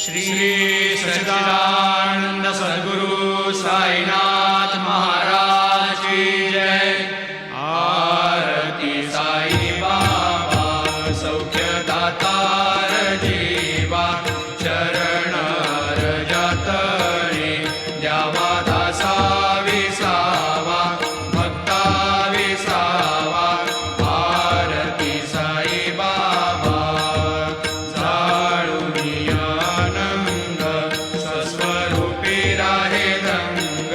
श्री सच्चिदानंद सद्गुरु साईनाथ महाराज की जय। आरती साई बाबा सौख्य दातार जीवा, चरण रजतळे द्यावा दासा विसावा, भक्ता विसावा। आरती साई बाबा स्वस्वरूपी राहे रंग,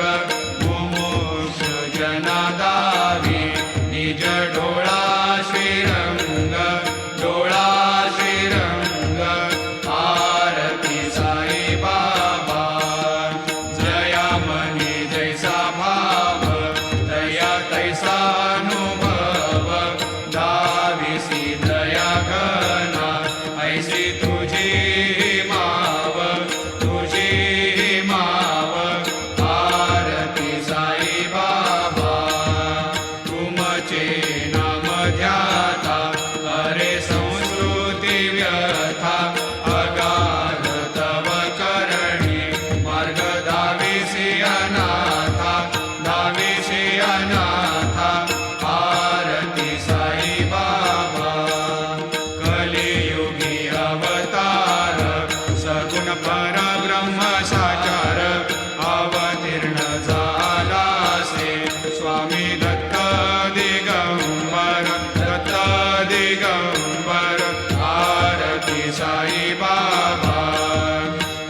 मुमुक्ष जनादावी निज डोळा श्रीरंग, डोळा श्रीरंग। आरती साई बाबा जया मनी जैसा भाव, दया तैसा अनुभव। दाविसी दया घना ऐसी तुझी माव, तुझी माव। आरती साई बाबा तुमचे नाम ध्याता, अरे संस्कृती व्यथा। अगाध तव करणी मार्ग दाविसी अनाथा, दाविसी अनाथा। आरती साई बाबा कलियुगी अवतार, सगुण परब्रह्म साचार। अवतीर्ण झालासे स्वामी दत्त दिगंबर, दत्त दिगंबर। आरती साई बाबा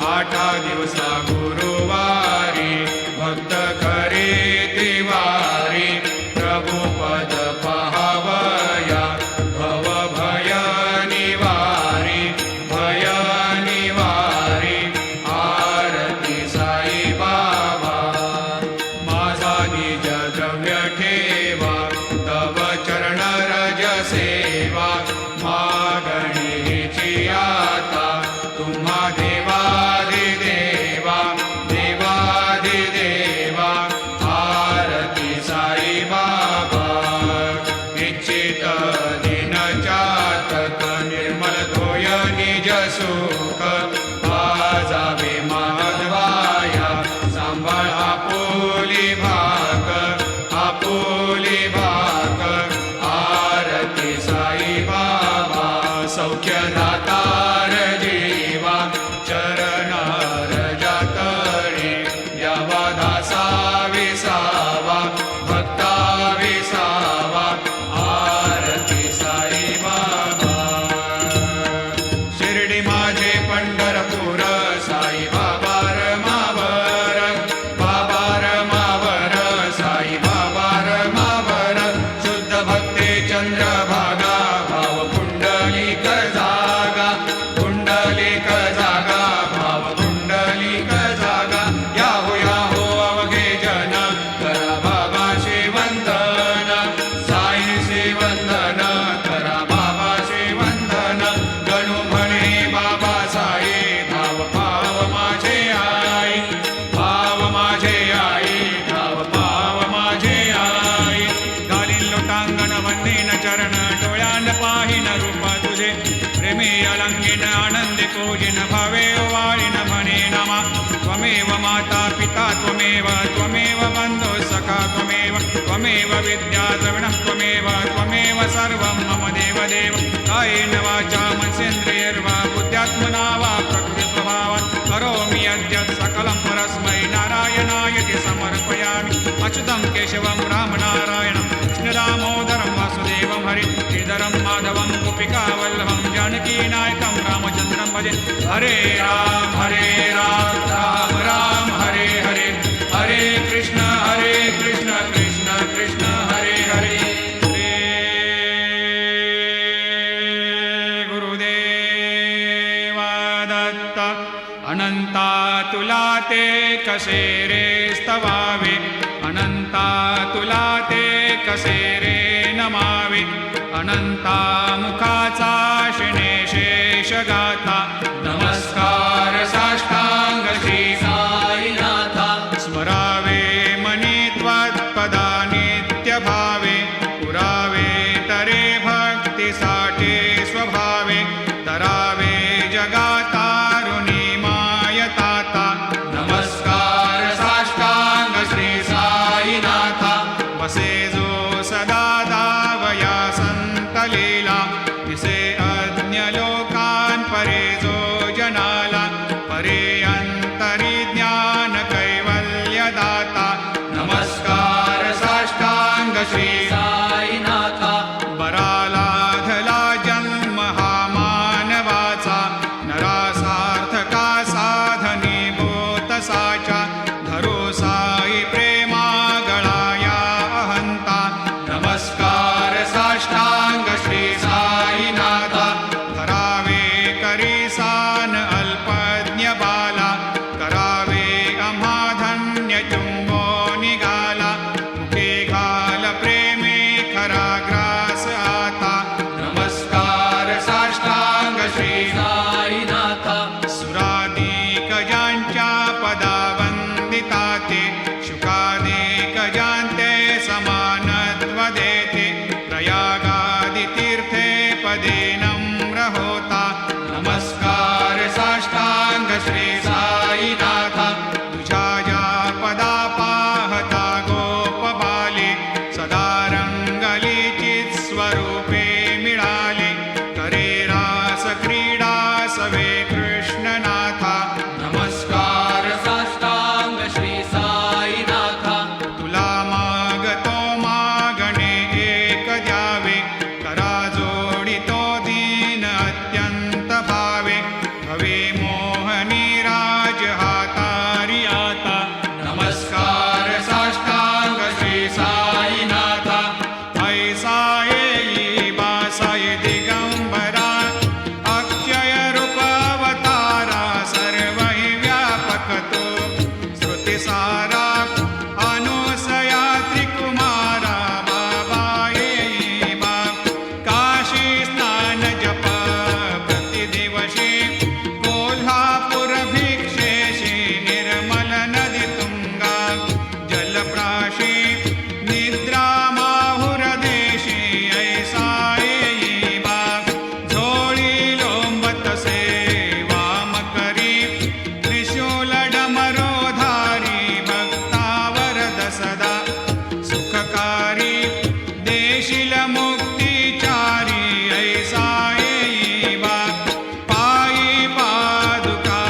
आठा दिवसा गुरुवारी, भक्त करे तिवारी। प्रभु पद पाहावया भव भय निवारी, भय निवारी। आरती साई बाबा माझा निज द्रव्य ठेवा, तव चरण रज सेवा। मागणीची आता तुम्हा देवादिदेवा, देवादिदेवा। आरती साई बाबा इच्छित दिन चातक, निर्मल धोय निज सुख। आजावे माधवाया सांभाळ आपुली भाक, आपुली भाक। आरती साई बाबा सौख्य दातार जीवा, चरण रजतळे द्यावा दासा विसावा, भक्ता विसावा। आरती साई बाबा शिर्डी माझे पंढरपूर, साई बाबा रमावर, बाबा रमावर, साई बाबा रमावर। शुद्ध भक्ते चंद्रभागा, भाव पुंडलिक जागा, पुंडलिक जागा, भाव पुंडलिक जागा। याहो अवघे जन करा बाबाशी वंदन, साईशी वंदन करा बाबाशी वंदन। गणू म्हणे बाबा साई, भाव पाव माझे आई, भाव माझे आई, भाव पाव माझे आई। घालीन लोटांगण वंदीन चरण, डोळ्यान पाहिन रूप तुझे। प्रेमी अलंगिन आनंदी पूजिन, भावे वाळीन म्हणे नमा। त्वमेव माता पिता त्वमेव, त्वमेव बंधु सखा त्वमेव। त्वमेव विद्या द्रविणः त्वमेव, त्वमेव सर्वं मम देवदेव। कायेन वाचा मनसेन्द्रियैर्वा बुद्ध्यात्मना वा प्रकृतिस्वभावात् करोमि यद्यत् सकलं परस्मै नारायणायति समर्पयामि। अच्युतं केशवं रामनारायणं कृष्णदामोदरं वासुदेवं हरि श्रीधरं माधवं गोपिकावल्लभं जानकीनायकं रामचन्द्रं भजे। हरे राम राम राम हरे हरे, हरे कृष्ण कृष्ण कृष्ण हरे हरे। श्री गुरुदेव दत्त अनंता तुला ते कसे रे स्तवावे, अनंता तुला ते कसे रे नमावे। अनंता मुखाचा शिणे शेष गाथा, नमस्कार साष्टांग श्री साईनाथा। स्मरावे मनी त्वत्पदा नित्य भावे, पुरावे तरे भक्तीसाठी स्वभावे। तरावे जगातारुणी मा दिवशी कोल्हापुरभिक्षेशी निर्मलनदीतुङ्गा जलप्राशी निद्रामाहुरदेशी ऐसा येयीबा झोळी लोंबतसे वामकरी त्रिशूलडमरोधारी भक्तावरद सदा सुखकारी देशील मुक्तिचारी ऐसा येयीबा पायी पादुका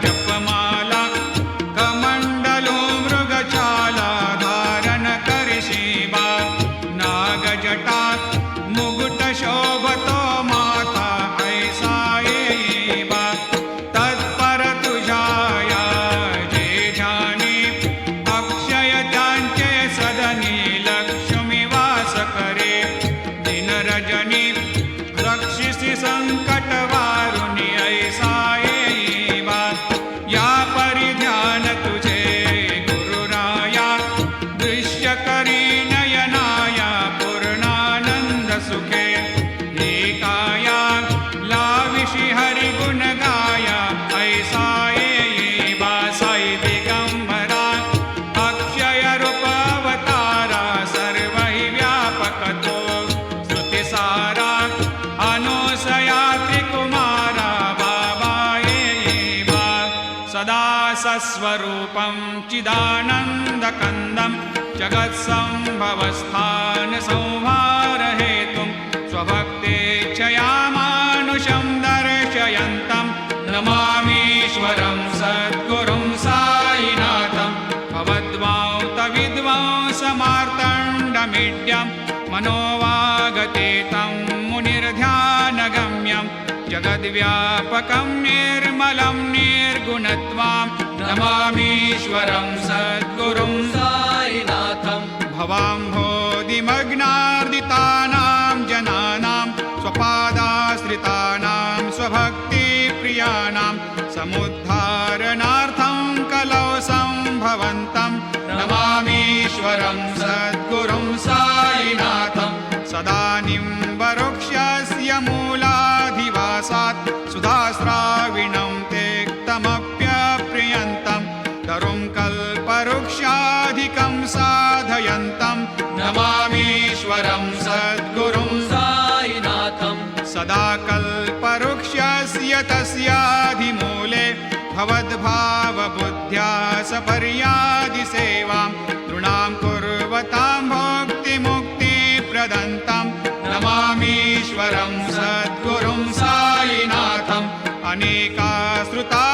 जपमाला कमंडलो मृगचाला धारण करशिबा नागजटा मुकुट शोभतो माता ऐसा येयीबा तत्पर तुझाया जे ध्यानी अक्षय त्यांचे सदनी लक्ष्मी वास करे दिन रजनी रक्षिसी संकट वारुणी ऐसा येयीबा या परिध्यान तुझे गुरुराया दृश्य करी नयनाया पूर्णानंद सुखे एकाया लाविशी हरि गुण गाया ऐसा येयीबा साई दिगंबरा अक्षय रूप अवतारा सर्व हि व्यापक तो स्तुतिसारा अनुसया त्रिकुमारा बाबा येयीबा सदा सस्वरूपं चिदानन्दकन्दं जगत्सम्भवस्थान संहारहेतुं स्वभक्तेच्छयामानुषं दर्शयन्तं नमामीश्वरं सद्गुरुं साईनाथं भवद्वांतविद्वांसमार्तण्डमीड्यं मनोवागतीतं मुनिर्ध्यानगम्यं जगद्व्यापकं निर्मलं निर्गुणत्वां नमामीश्वरं सद्गुरुं साईनाथं भवाम्भोधिमग्नार्दितानां जनानां स्वपादाश्रितानां स्वभक्तिप्रियाणां समुद्धारणार्थं कलौ सम्भवन्तं नमामीश्वरं सद्गुरुं साईनाथं सदा निम्बवृक्षस्य मूलाधिवासात् सुधास्राविणं तेक्तमप्यप्रियन्तं तरुं कल्पवृक्षाधिकं साधयन्तं नमामीश्वरं सद्गुरुं साईनाथं सदा कल्पवृक्षस्य तस्याधिमूले भवद्भावबुद्ध्या सपर्यादिसेवां नृणां कुर्वतां भुक्तिमुक्तिप्रदन्तं नमामीश्वरं सद्गुरुं साईनाथम् अनेकाश्रुता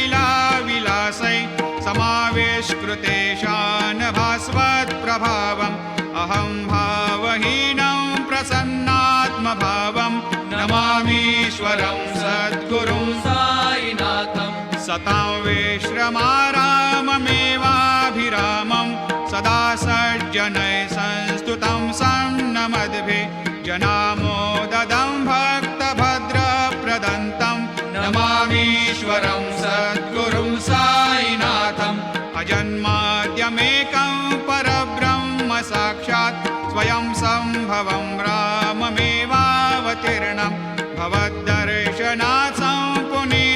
तर्क्यलीलाविलासै समावेशकृतेशान् भास्वत्प्रभावम् अहं भावहीनं प्रसन्नात्मभावं नमामीश्वरं सद्गुरुं साईनाथं सतां विश्रमाराममेवाभिरामं सदा सज्जनैः संस्तुतं सन्नमद्भिः जनामोददं भक्तभद्रप्रदन्तं नमामीश्वरं सद्गुरुं साईनाथम् अजन्माद्यमेकं परब्रह्म साक्षात् स्वयं सम्भवं राममेवावतीर्णं भवद्दर्शनात्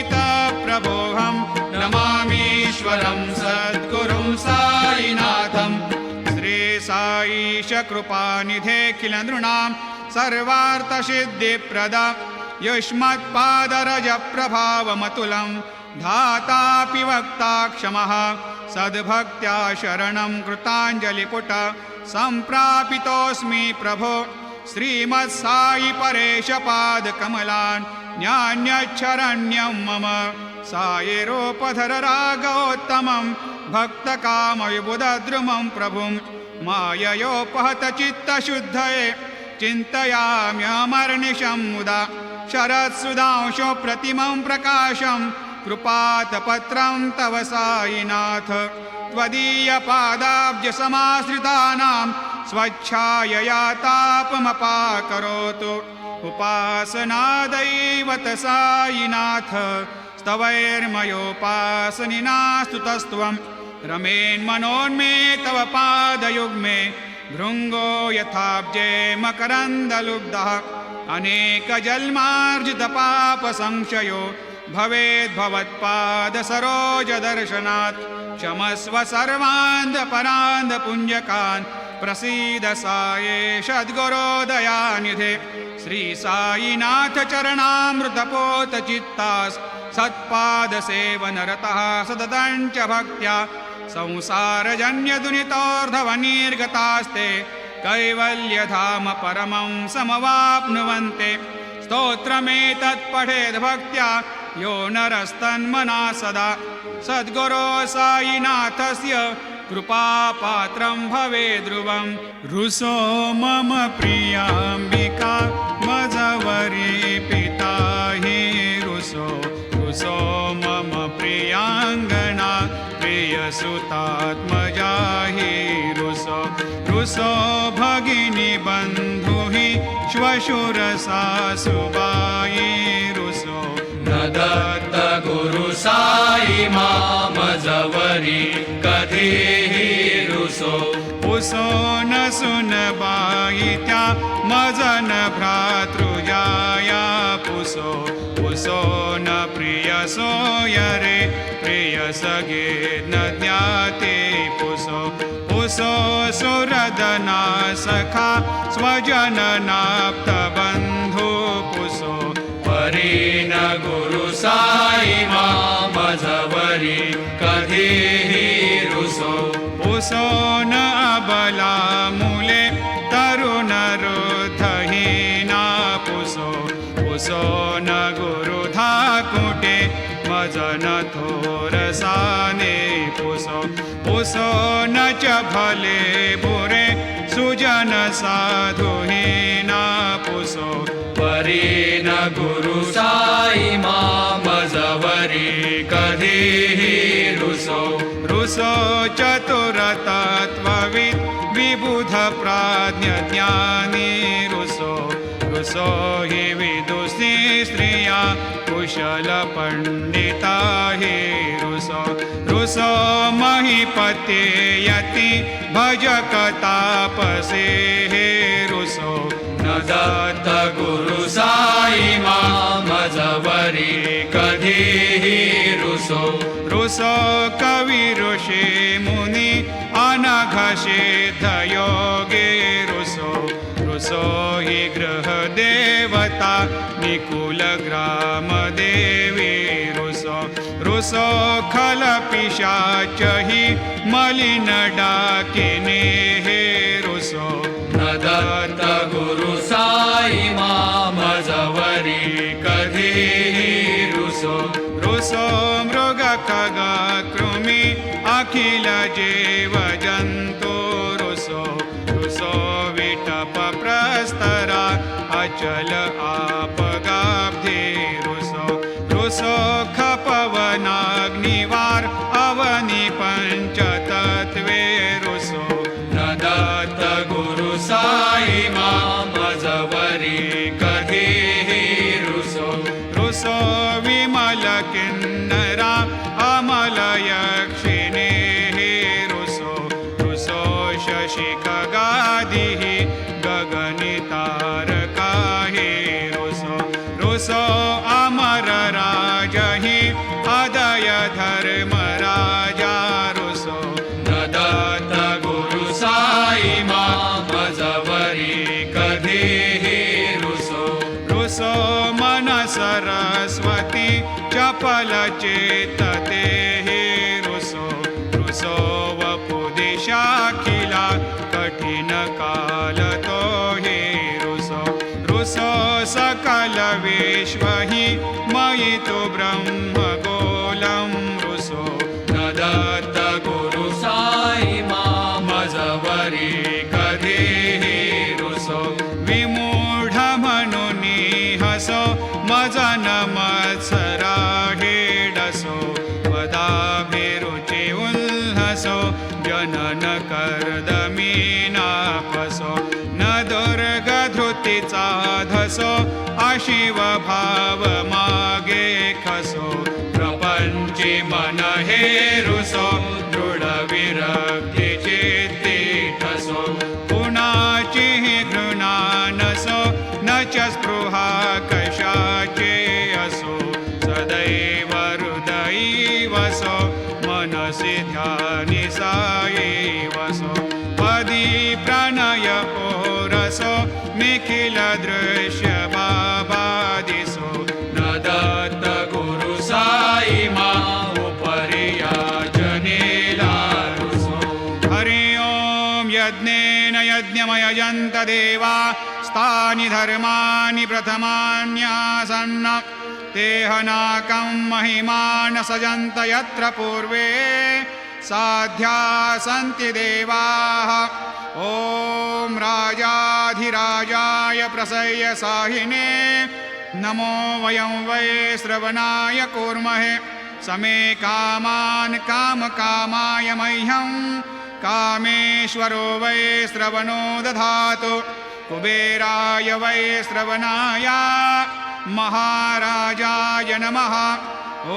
सम्पुनीतप्रभोहं नमामीश्वरं सद्गुरुं साईनाथम् श्री साईश कृपानिधेऽखिल नृणां सर्वार्थसिद्धिप्रद युष्मत्पादरजप्रभावमतुलं धातापि वक्ता क्षमः सद्भक्त्या शरणं कृताञ्जलिपुट सम्प्रापितोऽस्मि प्रभो श्रीमत्साई परेशपादकमलान् न्यान्यच्छरण्यं मम सायिरूपधर रागोत्तमं भक्तकामविबुधद्रुमं प्रभुं माययोपहतचित्तशुद्धये चिन्तयाम्यमर्निशं मुदा शरत्सुधांशो प्रतिमं प्रकाशं कृपातपत्रं तव साईनाथ त्वदीयपादाब्जसमाश्रितानां स्वच्छायया तापमपाकरोतु उपासनादैवत साईनाथ स्तवैर्मयोपासनिना स्तुतस्त्वं रमेन्मनोन्मे तव पादयुग्मे भृङ्गो यथाब्जे मकरन्दलुब्धः अनेक जन्मार्जित पाप संशयो भवेद् भवत्पाद सरोज दर्शनात् क्षमस्व सर्वान्ध परान्ध पुण्यकान् प्रसीद साये सद्गुरो दयानिधे श्री साईनाथ चरणामृतपोत चित्तास् सत्पाद सेवनरतः सततञ्च भक्त्या संसारजन्यदुनितोर्धवनिर्गतास्ते कैवल्यधाम परमं समवाप्नुवन्ते स्तोत्रमेतत् पठेद् भक्त्या यो नरस्तन्मना सदा सद्गुरो साईनाथस्य कृपापात्रं भवेद् ध्रुवम् रुसो मम प्रियाम्बिका मजवरी पिता हि रुसो रुसो मम प्रियाङ्गना प्रियसुतात्मजा हि रुसो रुसो भगिनी बन्धु हि श्वशुरसासुबाई रुसो न दत्त गुरु साई मामजवरी कधीहि रुसो उसो न सुनबाई त्या मजन भ्रातृजाया पुसो उसो न प्रियसो यरे प्रियसगे न ज्ञाते पुसो उसो सुरदना सखा स्वजननाप्त बन्धु पुसो परीन गुरु साई मामजवरी कधीहि रुसो उसो न अबला मूले तरुण रुद्धहीना पुसो उसो न गुरुधा कुटे मजन थोरसाने पुसो उसो न च भले बुरे सुजन साधुहीना पुसो परीन गुरु साई मामजवरी कधीहि रुसो रुसो चतुरतत्त्वविद् विबुध प्राज्ञ ज्ञानी रुसो रुसो हि विदुषी स्त्रिया कुशल पंडिता हि रुसो रुसो महीपते यति भजक तापसे हे रुसो न दत्त गुरु साई मामजवरी कधीहि रुसो रुसो कवि ऋषि मुनि अनघषेध योगे रुसो रुसो हि गृह देवता निकुल ग्राम देवी रुसो रुसो खल पिशाच हि मलिन डाकिने हे रुसो न दत्त गुरु साई मामजवरी कधीहि रुसो रुसो मृग खग कृमि अखिल जीव जन्तु रुसो रुसो विटप प्रस्तरा अचल आपगाब्धि रुसो रुसो खपवनाग्निवार अवनि पंचतत्वे रुसो न दत्त गुरु साई मामजवरी कधीहि रुसो रुसो विमल किन्नरा अमल यक्षिणे रुसो रुसो शशि खगादिः गगनितारका हि रुसो रुसो अमर राजहि अदय धर्मराजा रुसो न दत्त गुरु साई मामजवरी कधीहि रुसो रुसो मन सरस्वती चपल चेतते हि रुसो रुसो वपुदिशाखिला कठिन काल तो हि रुसो रुसो सकल विश्व हि मयि तु ब्रह्म गोलं रुसो न दत्त गुरु साई मामजवरी कधीहि रुसो विमूढ मनुनी हसो मजन मत्सरा हेडसो वदाभिरुचि उल्हसो जनन कर्दमीनापसो न दुर्गधृतिचा धसो अशिव भाव मागे खसो प्रपंची मन हे रुसो दृढ विरक्ती चित्ती ठसो कुणाची घृणा नसो न च स्पृह ध्यानिसाये वसो पदी प्रणय ओरसो निखिल दृश्य बाबा दिसो न दत्त गुरु साई मा उपरिया जनेला रुसो हरि ओम यज्ञेन यज्ञमयजन्त देवा स्थानि धर्माणि प्रथमान्यासन्न तेहनाकं महिमान सजन्त यत्र पूर्वे साध्या सन्ति देवाः ॐ राजाधिराजाय प्रसह्य साहिने नमो वयं वै श्रवणाय कूर्महे समे कामान् कामकामाय मह्यं कामेश्वरो वै श्रवणो दधातु कुबेराय वै श्रवणाय महाराजाय नमः ॐ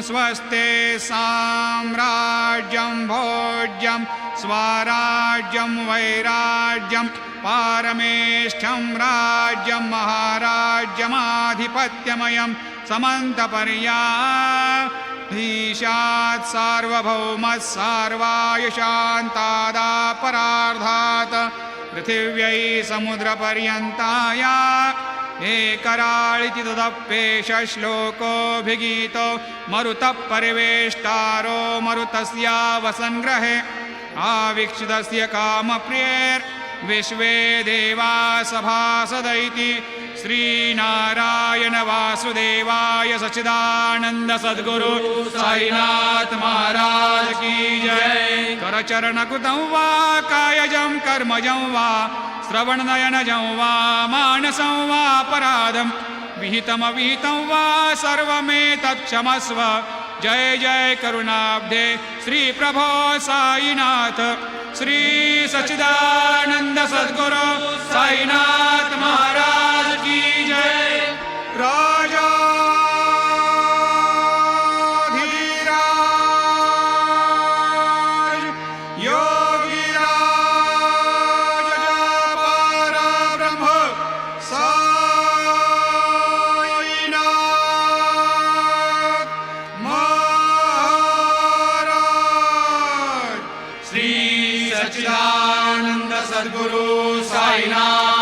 स्वस्ते साम्राज्यं भोज्यं स्वराज्यं वैराज्यं पारमेष्ठ्यं राज्यं महाराज्यमाधिपत्यमयं समन्तपर्याधीशात् सार्वभौमः सार्वाय शान्तादापरार्धात् पृथिव्यै समुद्रपर्यन्ताय एकराळिति तदप्येष श्लोकोऽभिगीतो मरुतः परिवेष्टारो मरुतस्या वसन्ग्रहे आवीक्षितस्य कामप्रियैर्विश्वे देवा सभासदैति श्रीनारायण वासुदेवाय सच्चिदानन्द सद्गुरु साईनाथ महाराज की जय करचरणकृतं वा कायजं कर्मजं वा श्रवणनयनजं वा मानसं वा अपराधं विहितमविहितं वा सर्वमेतत्क्षमस्व जय जय करुणाब्धे श्री प्रभो साईनाथ श्री सच्चिदानंद सद्गुरु साईनाथ महाराज की जय राजाधिराज योगिराज परब्रह्म साईनाथ महाराज श्री सच्चिदानंद सद्गुरु साईनाथ